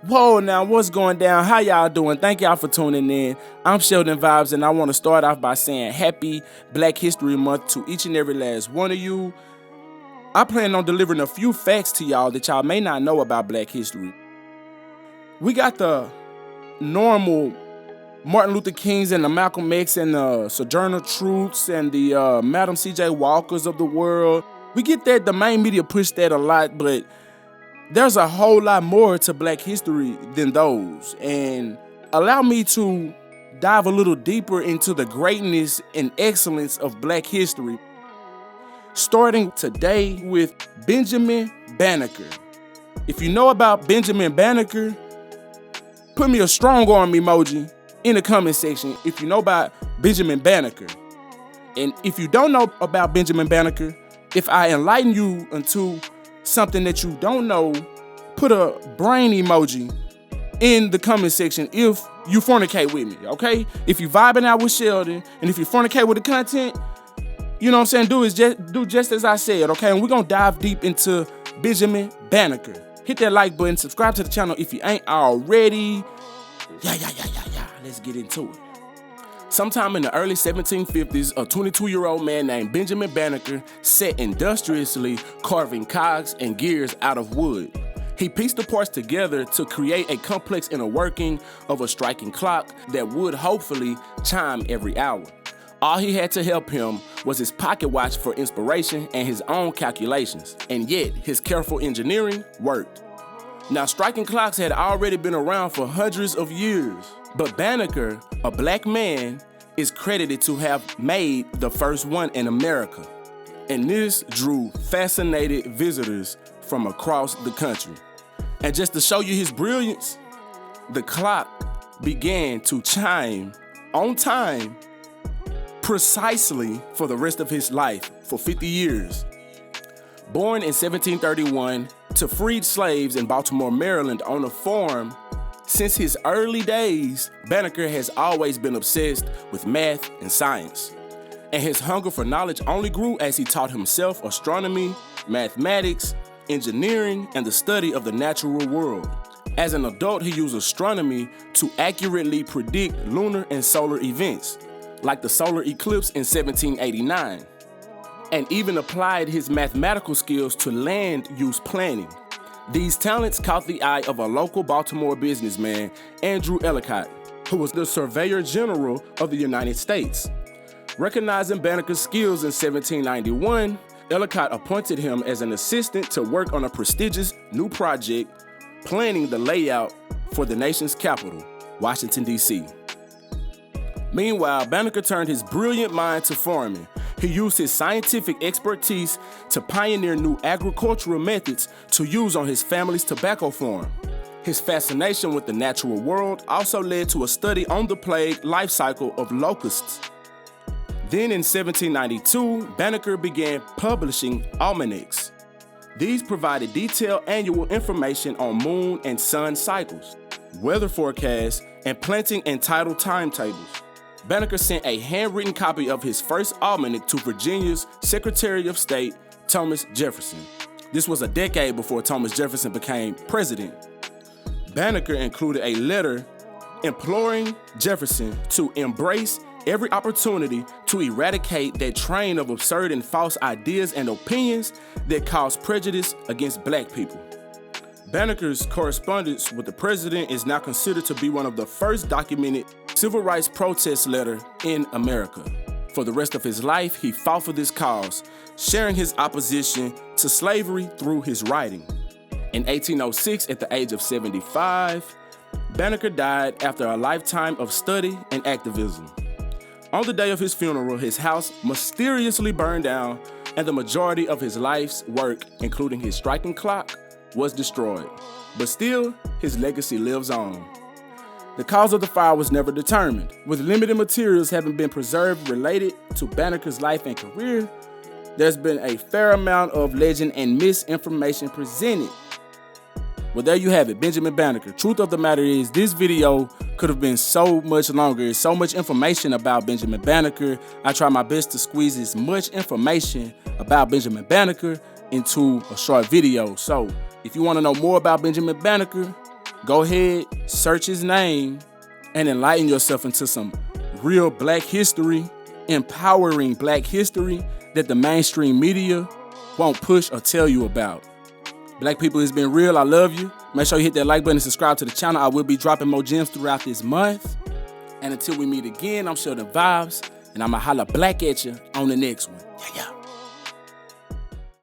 Whoa, now what's going down? How y'all doing? Thank y'all for tuning in. I'm SheldonVybez, and I want to start off by saying happy Black History Month to each and every last one of you. I plan on delivering a few facts to y'all that y'all may not know about Black history. We got the normal Martin Luther Kings and the Malcolm X and the Sojourner Truths and the Madam C.J. Walkers of the world. We get that, the main media push that a lot, but there's a whole lot more to Black history than those. And allow me to dive a little deeper into the greatness and excellence of Black history. Starting today with Benjamin Bannaker. If you know about Benjamin Bannaker, put me a strong arm emoji in the comment section if you know about Benjamin Bannaker. And if you don't know about Benjamin Bannaker, if I enlighten you into something that you don't know, put a brain emoji in the comment section if you fornicate with me, okay? If you vibing out with Sheldon, and if you fornicate with the content, you know what I'm saying, do just as I said, okay? And we're gonna dive deep into Benjamin Bannaker. Hit that like button, subscribe to the channel if you ain't already. Yeah. Let's get into it. Sometime in the early 1750s, a 22-year-old man named Benjamin Bannaker sat industriously carving cogs and gears out of wood. He pieced the parts together to create a complex inner working of a striking clock that would hopefully chime every hour. All he had to help him was his pocket watch for inspiration and his own calculations, and yet his careful engineering worked. Now, striking clocks had already been around for hundreds of years, but Bannaker, a black man, is credited to have made the first one in America. And this drew fascinated visitors from across the country. And just to show you his brilliance, the clock began to chime on time precisely for the rest of his life, for 50 years. Born in 1731 to freed slaves in Baltimore, Maryland on a farm, since his early days, Bannaker has always been obsessed with math and science. And his hunger for knowledge only grew as he taught himself astronomy, mathematics, engineering, and the study of the natural world. As an adult, he used astronomy to accurately predict lunar and solar events, like the solar eclipse in 1789, and even applied his mathematical skills to land use planning. These talents caught the eye of a local Baltimore businessman, Andrew Ellicott, who was the Surveyor General of the United States. Recognizing Bannaker's skills in 1791, Ellicott appointed him as an assistant to work on a prestigious new project, planning the layout for the nation's capital, Washington, D.C. Meanwhile, Bannaker turned his brilliant mind to farming. He used his scientific expertise to pioneer new agricultural methods to use on his family's tobacco farm. His fascination with the natural world also led to a study on the plague life cycle of locusts. Then in 1792, Bannaker began publishing almanacs. These provided detailed annual information on moon and sun cycles, weather forecasts, and planting and tidal timetables. Bannaker sent a handwritten copy of his first almanac to Virginia's Secretary of State, Thomas Jefferson. This was a decade before Thomas Jefferson became president. Bannaker included a letter imploring Jefferson to embrace every opportunity to eradicate that train of absurd and false ideas and opinions that cause prejudice against black people. Bannaker's correspondence with the president is now considered to be one of the first documented civil rights protest letters in America. For the rest of his life, he fought for this cause, sharing his opposition to slavery through his writing. In 1806, at the age of 75, Bannaker died after a lifetime of study and activism. On the day of his funeral, his house mysteriously burned down, and the majority of his life's work, including his striking clock, was destroyed. But still, his legacy lives on. The cause of the fire was never determined. With limited materials having been preserved related to Bannaker's life and career, there's been a fair amount of legend and misinformation presented. Well, there you have it, Benjamin Bannaker. Truth of the matter is, this video could have been so much longer. There's so much information about Benjamin Bannaker. I try my best to squeeze as much information about Benjamin Bannaker into a short video. So if you want to know more about Benjamin Bannaker, Go ahead, search his name, and enlighten yourself into some real Black history, empowering Black history that the mainstream media won't push or tell you about. Black people, it's been real. I love you. Make sure you hit that like button and subscribe to the channel. I will be dropping more gems throughout this month. And until we meet again, I'm SheldonVybez, and I'ma holla black at you on the next one. Yeah.